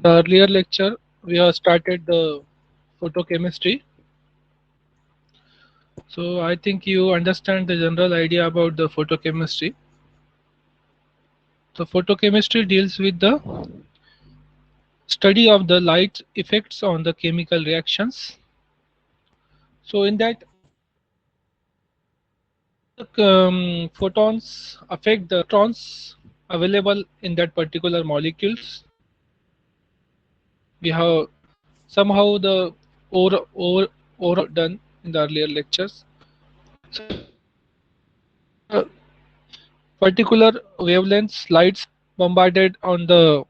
The earlier lecture, we have started the photochemistry. So I think you understand the general idea about the photochemistry. So photochemistry deals with the study of the light effects on the chemical reactions. So in that, photons affect the electrons available in that particular molecules. We have somehow the over done in the earlier lectures. So the particular wavelengths lights bombarded on the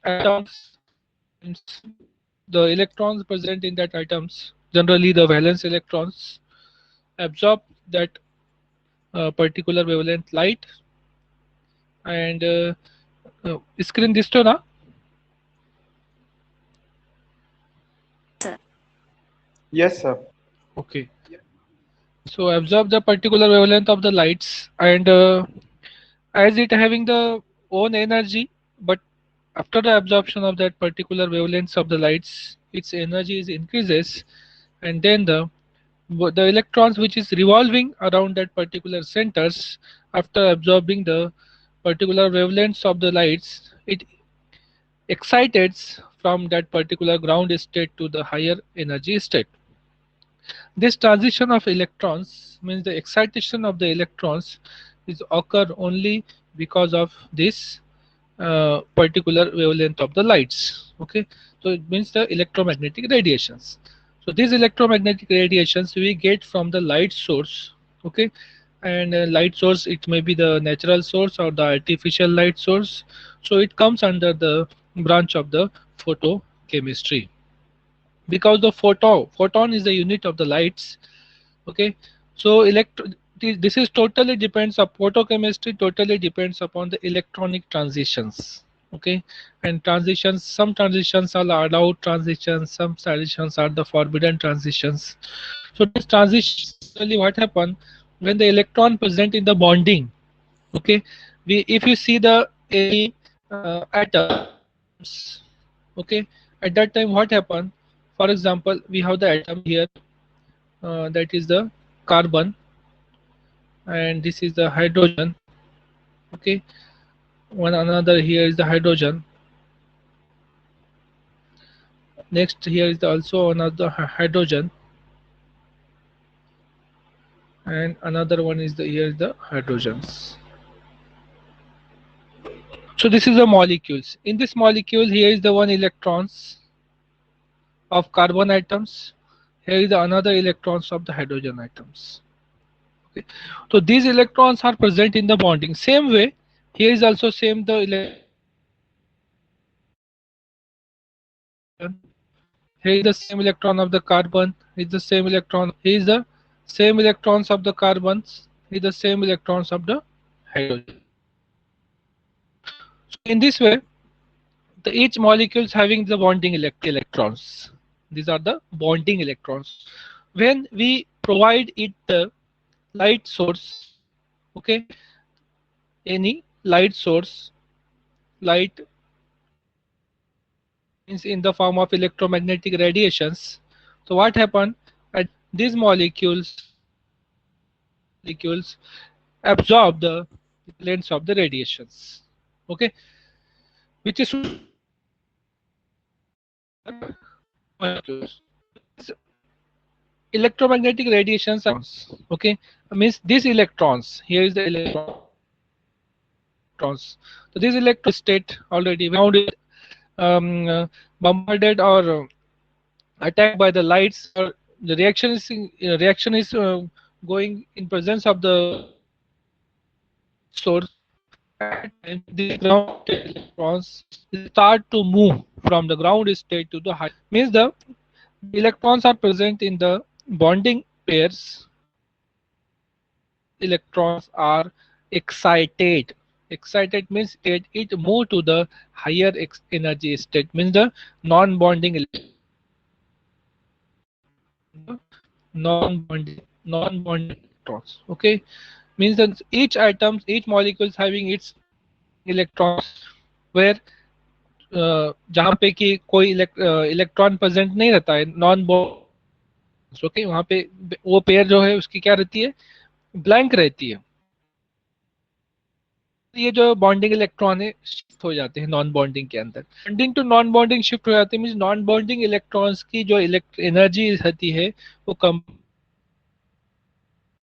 atoms, the electrons present in that atoms, generally the valence electrons, absorb that particular wavelength light and screen disto na. Yes, sir. Okay, so absorb the particular wavelength of the lights and as it having the own energy, but after the absorption of that particular wavelengths of the lights, its energy is increases, and then the electrons which is revolving around that particular centers after absorbing the particular wavelengths of the lights, it excites from that particular ground state to the higher energy state. This transition of electrons means the excitation of the electrons is occur only because of this particular wavelength of the lights. Okay, so it means the electromagnetic radiations. So these electromagnetic radiations we get from the light source. Okay, and light source, it may be the natural source or the artificial light source. So it comes under the branch of the photochemistry, because the photon is the unit of the lights. Okay, so this is totally depends up photochemistry totally depends upon the electronic transitions. Okay, and transitions, some transitions are allowed transitions, some transitions are the forbidden transitions. So this transitions generally what happen when the electron present in the bonding. Okay, we if you see the any atoms, okay, at that time what happen, for example we have the atom here, that is the carbon, and this is the hydrogen. Okay, one another here is the hydrogen. Next here is the also another hydrogen, and another one is the here is the hydrogens. So this is the molecules. In this molecule here is the one electrons of carbon atoms, here is the another electrons of the hydrogen atoms. Okay, so these electrons are present in the bonding same way. Here is also same the electron. Here is the same electron of the carbon. Is the same electron. Here is the same electrons of the carbons. Is the same electrons of the hydrogen. So in this way, the each molecules having the bonding electrons. These are the bonding electrons. When we provide it the light source, okay, any light source, light means in the form of electromagnetic radiations. So what happened? At these molecules absorb the lengths of the radiations. Okay, which is molecules. Electromagnetic radiations are okay, means these electrons, here is the electrons. So this electron state already found it bombarded or attacked by the lights, or the reaction is going in presence of the source. At times these ground state electrons start to move from the ground state to the high, means the electrons are present in the bonding pairs. Electrons are excited. Excited means it move to the higher energy state, means the non-bonding non-bonding electrons. Okay, means that each molecules having its bonding electrons, where जहाँ पे कि कोई electron present नहीं रहता है, non bond, okay, वहाँ पे वो पेयर जो है उसकी क्या रहती है, ब्लैंक रहती है। ये जो बॉन्डिंग इलेक्ट्रॉन है शिफ्ट हो जाते हैं नॉन बॉन्डिंग के अंदर, bonding to non bonding shift हो जाते हैं, मींस नॉन बॉन्डिंग इलेक्ट्रॉन्स की जो एनर्जी रहती है वो कम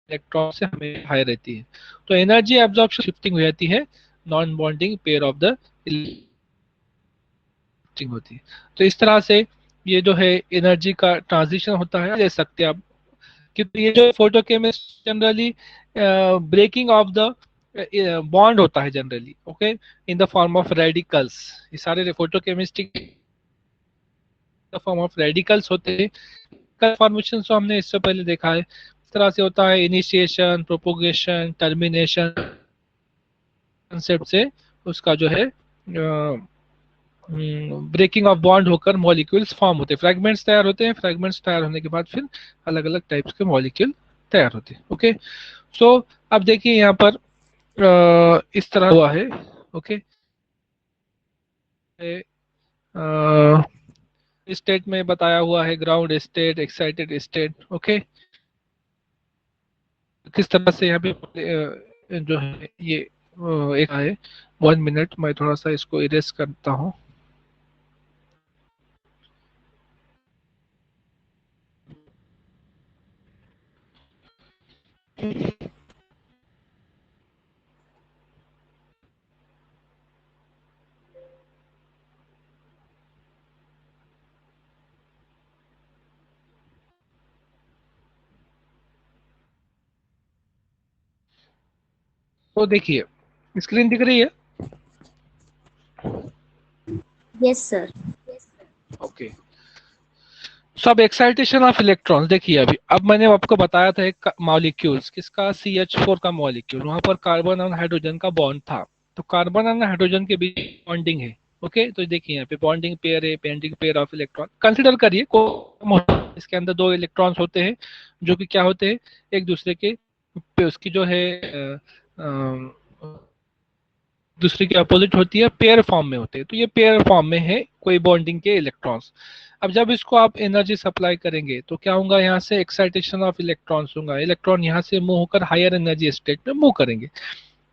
इलेक्ट्रॉन से हमें हाई रहती है। तो एनर्जी एब्जॉर्प्शन शिफ्टिंग हो जाती है non bonding pair of the shifting होती है। तो इस तरह से ये जो है एनर्जी का ट्रांजिशन होता है, ले सकते हैं आप। क्योंकि ये जो photochemist generally breaking off the bond होता है generally, okay, in the form of radicals. ये सारे फोटोकेमिस्ट्री फॉर्म ऑफ रेडिकल्स होते हैं। कल फॉर्मेशन तो हमने इससे पहले देखा है, इस तरह से होता है इनिशिएशन, प्रोपोगेशन, टर्मिनेशन, कंसेप्ट से उसका जो है ब्रेकिंग ऑफ बॉन्ड होकर मॉलिक्यूल्स फॉर्म होते हैं, फ्रैगमेंट्स तैयार होते हैं, फ्रैगमेंट्स तैयार होने के बाद फिर अलग अलग टाइप्स के मॉलिक्यूल तैयार होते हैं। ओके, सो अब देखिए यहाँ पर इस तरह हुआ है, ओके, स्टेट में बताया हुआ है, ground state, excited state, okay, किस तरह से यहाँ पे जो है ये एक है। 1 मिनट, मैं थोड़ा सा इसको इरेज करता हूँ। तो देखिए स्क्रीन दिख रही है? Yes sir. ओके, सब एक्साइटेशन ऑफ इलेक्ट्रॉन्स देखिए, अभी अब मैंने आपको बताया था एक मॉलिक्यूल्स किसका, CH4 का मॉलिक्यूल, वहां पर कार्बन और हाइड्रोजन का बॉन्ड था। तो कार्बन और हाइड्रोजन के बीच बॉन्डिंग है, ओके, तो देखिए यहाँ पे बॉन्डिंग पेयर है, bonding pair of electron consider करिए को, इसके अंदर दो इलेक्ट्रॉन्स होते हैं जो कि क्या होते हैं, एक दूसरे के उसकी जो है दूसरे की अपोजिट होती है, पेयर फॉर्म में होते हैं। तो ये पेयर फॉर्म में है कोई बॉन्डिंग के इलेक्ट्रॉन्स। अब जब इसको आप एनर्जी सप्लाई करेंगे तो क्या होगा, यहाँ से एक्साइटेशन ऑफ इलेक्ट्रॉन्स होगा, इलेक्ट्रॉन यहाँ से मूव होकर हायर एनर्जी स्टेट में मूव करेंगे।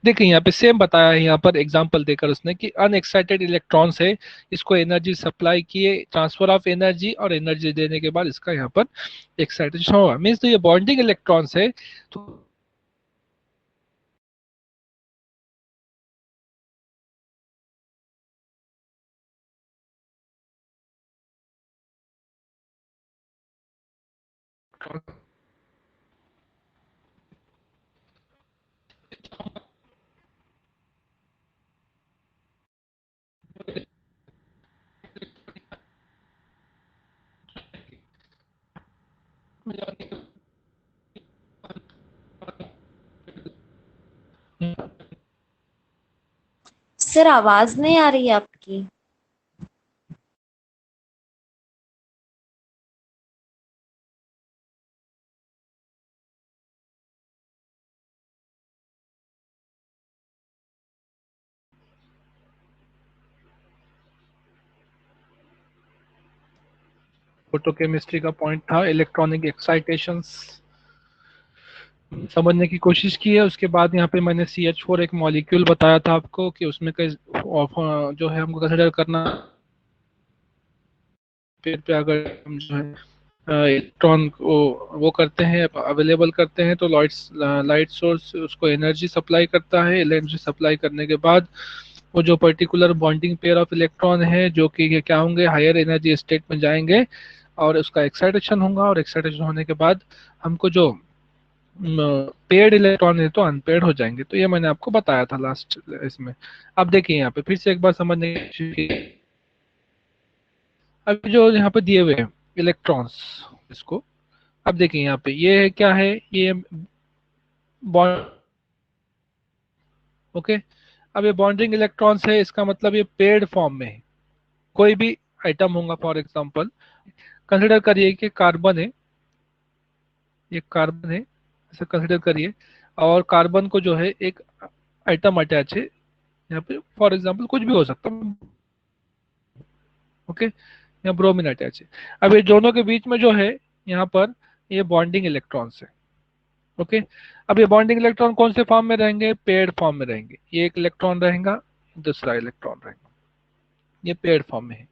देखिए यहाँ पे सेम बताया है, यहाँ पर एग्जांपल देकर उसने कि अनएक्साइटेड इलेक्ट्रॉन्स है, इसको एनर्जी सप्लाई किए, ट्रांसफर ऑफ एनर्जी, और एनर्जी देने के बाद इसका यहाँ पर एक्साइटेशन होगा, मीन्स तो ये बॉन्डिंग इलेक्ट्रॉन्स है। तो सर आवाज नहीं आ रही है आपकी। फोटोकेमिस्ट्री का पॉइंट था इलेक्ट्रॉनिक एक्साइटेशंस समझने की कोशिश की है। उसके बाद यहाँ पे मैंने CH4 एक मॉलिक्यूल बताया था आपको कि उसमें कई जो है हमको कंसिडर करना, पेड़ पे अगर हम जो है इलेक्ट्रॉन को वो करते हैं, अवेलेबल करते हैं, तो लाइट सोर्स उसको एनर्जी सप्लाई करता है। एनर्जी सप्लाई करने के बाद वो जो particular bonding pair of electron है जो कि क्या होंगे, हायर एनर्जी स्टेट में जाएंगे और उसका एक्साइटेशन होगा, और एक्साइटेशन होने के बाद हमको जो पेड इलेक्ट्रॉन है तो अनपेड हो जाएंगे। तो ये मैंने आपको बताया था लास्ट इसमें। अब देखिए यहाँ पे फिर से एक बार समझने की कोशिश कीजिए। अब जो यहाँ पे दिए हुए हैं इलेक्ट्रॉन्स, इसको अब देखिए यहाँ पे ये है क्या है, ये बॉन्ड, ओके। अब ये बॉन्डिंग इलेक्ट्रॉन्स है, इसका मतलब ये पेड फॉर्म में है, कोई भी आइटम होगा। फॉर एग्जांपल कंसिडर करिए कि कार्बन है, ये कार्बन है, ऐसा कंसिडर करिए, और कार्बन को जो है एक आइटम अटैच है यहाँ पे, फॉर एग्जांपल कुछ भी हो सकता है, ओके, यहाँ ब्रोमीन अटैच है। अब ये दोनों के बीच में जो है यहाँ पर ये बॉन्डिंग इलेक्ट्रॉन्स है। ओके, अब ये बॉन्डिंग इलेक्ट्रॉन कौन से फॉर्म में रहेंगे? पेड फॉर्म में रहेंगे। ये एक इलेक्ट्रॉन रहेगा, दूसरा इलेक्ट्रॉन रहेगा, ये पेड फॉर्म में है।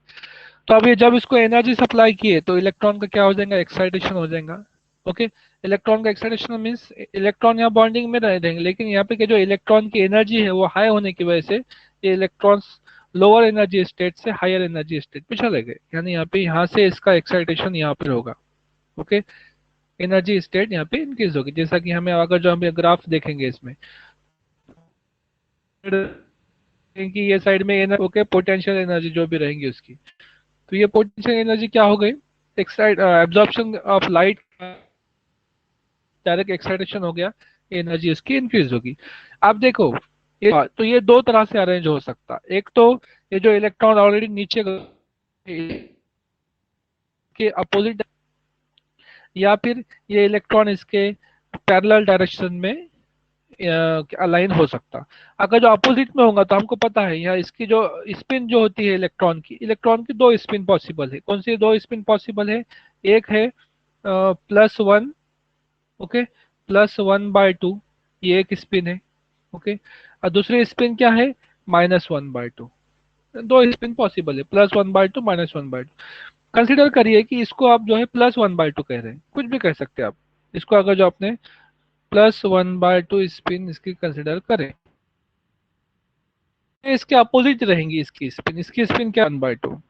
तो अब ये जब इसको एनर्जी सप्लाई किए तो इलेक्ट्रॉन का क्या हो जाएगा? एक्साइटेशन हो जाएगा। ओके, इलेक्ट्रॉन का एक्साइटेशन मीन्स इलेक्ट्रॉन यहाँ बॉन्डिंग में रह जाएंगे, लेकिन यहाँ पे के जो इलेक्ट्रॉन की एनर्जी है वो हाई होने की वजह से ये इलेक्ट्रॉन्स लोअर एनर्जी स्टेट से हायर एनर्जी स्टेट पे चले गए, यानी यहाँ पे यहाँ से इसका एक्साइटेशन यहाँ पे होगा। ओके, एनर्जी स्टेट यहाँ पे इंक्रीज होगी, जैसा कि हमें अगर जो हम ग्राफ देखेंगे इसमें कि ये साइड में एनर्जी, ओके, पोटेंशियल एनर्जी जो भी रहेंगी उसकी, तो ये पोटेंशियल एनर्जी क्या हो गई? Excite absorption of light, direct excitation हो गया, एनर्जी उसकी इंक्रीज होगी। अब देखो तो ये दो तरह से अरेंज हो सकता है। एक तो ये जो इलेक्ट्रॉन ऑलरेडी नीचे के अपोजिट, या फिर ये इलेक्ट्रॉन इसके पैरेलल डायरेक्शन में अलाइन हो सकता। अगर जो अपोजिट में होगा तो हमको पता है यहाँ इसकी जो स्पिन जो होती है इलेक्ट्रॉन की दो स्पिन पॉसिबल है। कौन सी दो स्पिन पॉसिबल है? एक है +1, ओके, +1/2, ये एक स्पिन है। ओके, और दूसरी स्पिन क्या है? -1/2। दो स्पिन पॉसिबल है, +1/2, -1/2। कंसिडर करिए कि इसको आप जो है +1/2 कह रहे हैं, कुछ भी कह सकते हैं आप इसको। अगर जो आपने +1/2 स्पिन इसकी कंसिडर करें, इसके अपोजिट रहेंगी इसकी स्पिन क्या? 1/2,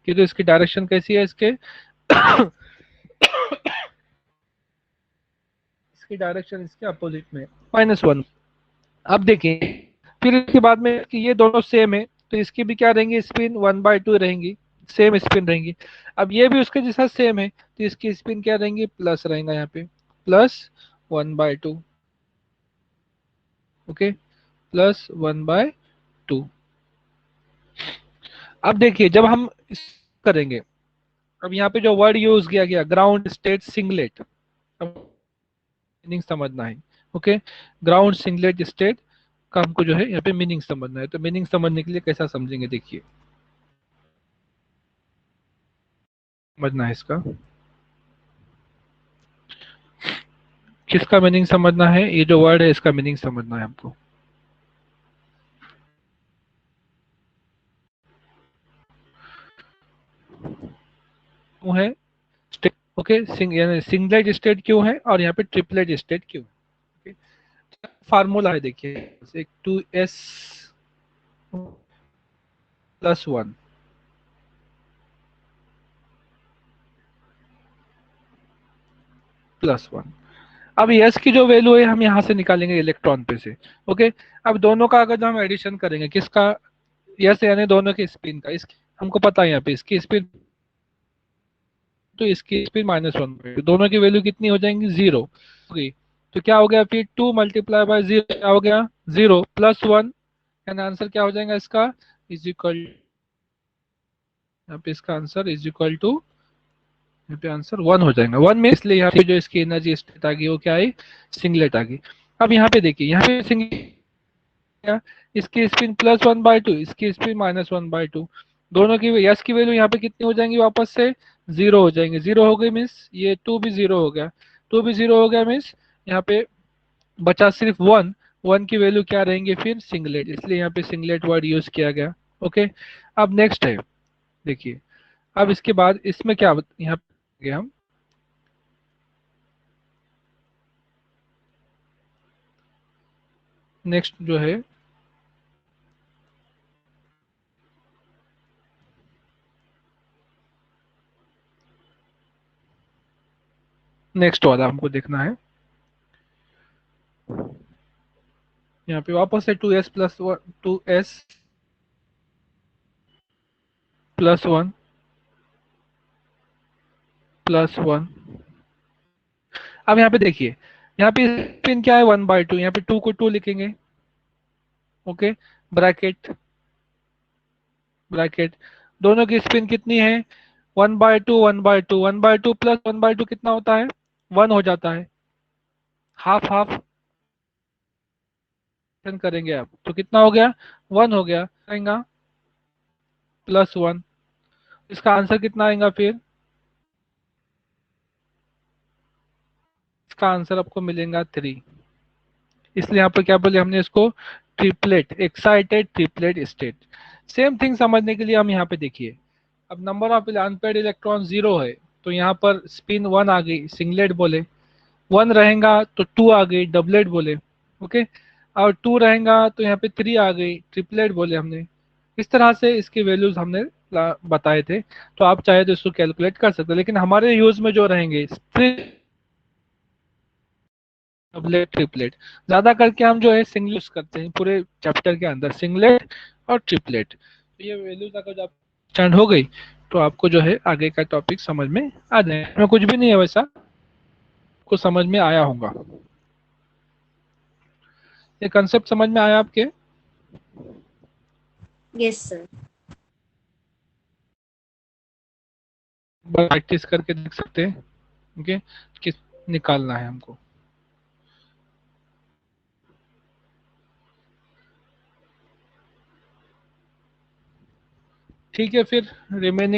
कि तो इसकी डायरेक्शन कैसी है? इसकी डायरेक्शन इसके अपोजिट में -1। अब देखिए फिर इसके बाद में कि ये दोनों सेम है तो इसकी भी क्या रहेंगी? स्पिन 1/2 रहेंगी, सेम स्पिन रहेंगी। अब ये भी उसके जैसा सेम है तो इसकी स्पिन क्या रहेंगी? प्लस रहेगा यहाँ पे, +1/2। ओके, +1/2। अब देखिए जब हम करेंगे, अब यहाँ पे जो वर्ड यूज किया गया ग्राउंड स्टेट सिंगलेट, मीनिंग समझना है। ओके, ग्राउंड सिंगलेट स्टेट का हमको जो है यहाँ पे मीनिंग समझना है। तो मीनिंग समझने के लिए कैसा समझेंगे? देखिए समझना है इसका, किसका मीनिंग समझना है? ये जो वर्ड है इसका मीनिंग समझना है हमको। क्यों है स्टेट? ओके, सिंगलेट स्टेट क्यों है और यहाँ पे ट्रिपलेट स्टेट क्यों है? फार्मूला है देखिए, एक 2s +1, +1। अब यस की जो वैल्यू है हम यहाँ से निकालेंगे इलेक्ट्रॉन पे से। ओके, अब दोनों का अगर जो हम एडिशन करेंगे, किसका? यस यानी दोनों के स्पिन का। इसकी हमको पता है यहाँ पे इसकी स्पिन, तो इसकी स्पिन -1/2, दोनों की वैल्यू कितनी हो जाएंगी? 0 होगी। तो क्या हो गया फिर? 2 × 0 क्या हो गया? 0 +1, एंड आंसर क्या हो जाएगा इसका? इज इक्वल, यहाँ पे इसका आंसर इज इक्वल टू, यहाँ पे आंसर 1 हो जाएगा। 1 में इसलिए यहाँ पे जो इसकी एनर्जी स्टेट आ गई वो क्या आई? सिंगलेट आ गई। अब यहाँ पे देखिए, यहाँ पे सिंगलेट, इसकी स्पिन +1/2, इसकी स्पिन -1/2, दोनों की यस की वैल्यू यहाँ पे कितनी हो जाएंगी? वापस से 0 हो जाएंगे। 0 हो गई मीन्स ये 2 भी 0 हो गया, 2 भी 0 हो गया मीन्स यहाँ पे बचा सिर्फ 1। 1 की वैल्यू क्या रहेंगे फिर? सिंगलेट, इसलिए यहाँ पे सिंगलेट वर्ड यूज किया गया। ओके, अब नेक्स्ट है देखिए, अब इसके बाद इसमें क्या यहाँ पे हम नेक्स्ट जो है नेक्स्ट वाला हमको देखना है। यहाँ पे वापस से 2s +1 +1। अब यहाँ पे देखिए, यहाँ पे स्पिन क्या है? 1/2, यहाँ पे 2 को 2 लिखेंगे। ओके, ब्रैकेट ब्रैकेट, दोनों की स्पिन कितनी है? 1/2 1/2, 1/2 +1/2 कितना होता है? 1 हो जाता है। हाफ हाफ करेंगे आप तो कितना हो गया? 1 हो गया, आएगा +1। इसका आंसर कितना आएगा फिर? इसका आंसर आपको मिलेगा 3। इसलिए यहाँ पर क्या बोले हमने इसको? Triplet, excited triplet state. Same thing समझने के लिए हम यहाँ पे देखिए, अब नंबर ऑफ अनपेड इलेक्ट्रॉन 0 है, तो यहाँ पर स्पिन 1 आ गई, सिंगलेट बोले। 1 रहेगा तो 2 आ गई, डबलेट बोले। ओके, और 2 रहेगा तो यहाँ पे 3 आ गई, ट्रिपलेट बोले हमने। इस तरह से इसकी वैल्यूज हमने बताए थे। तो आप चाहे तो इसको कैलकुलेट कर सकते हैं, लेकिन हमारे यूज में जो रहेंगे डबलेट ट्रिपलेट, ज्यादा करके हम जो है सिंगल यूज करते हैं पूरे चैप्टर के अंदर, सिंगलेट और ट्रिपलेट। तो ये वैल्यूज अगर जब स्टैंड हो गई तो आपको जो है आगे का टॉपिक समझ में आ जाए। इसमें कुछ भी नहीं है वैसा, आपको समझ में आया होगा। ये कंसेप्ट समझ में आया आपके? Yes sir. प्रैक्टिस करके देख सकते हैं। ओके, किस निकालना है हमको। ठीक है, फिर रिमेनिंग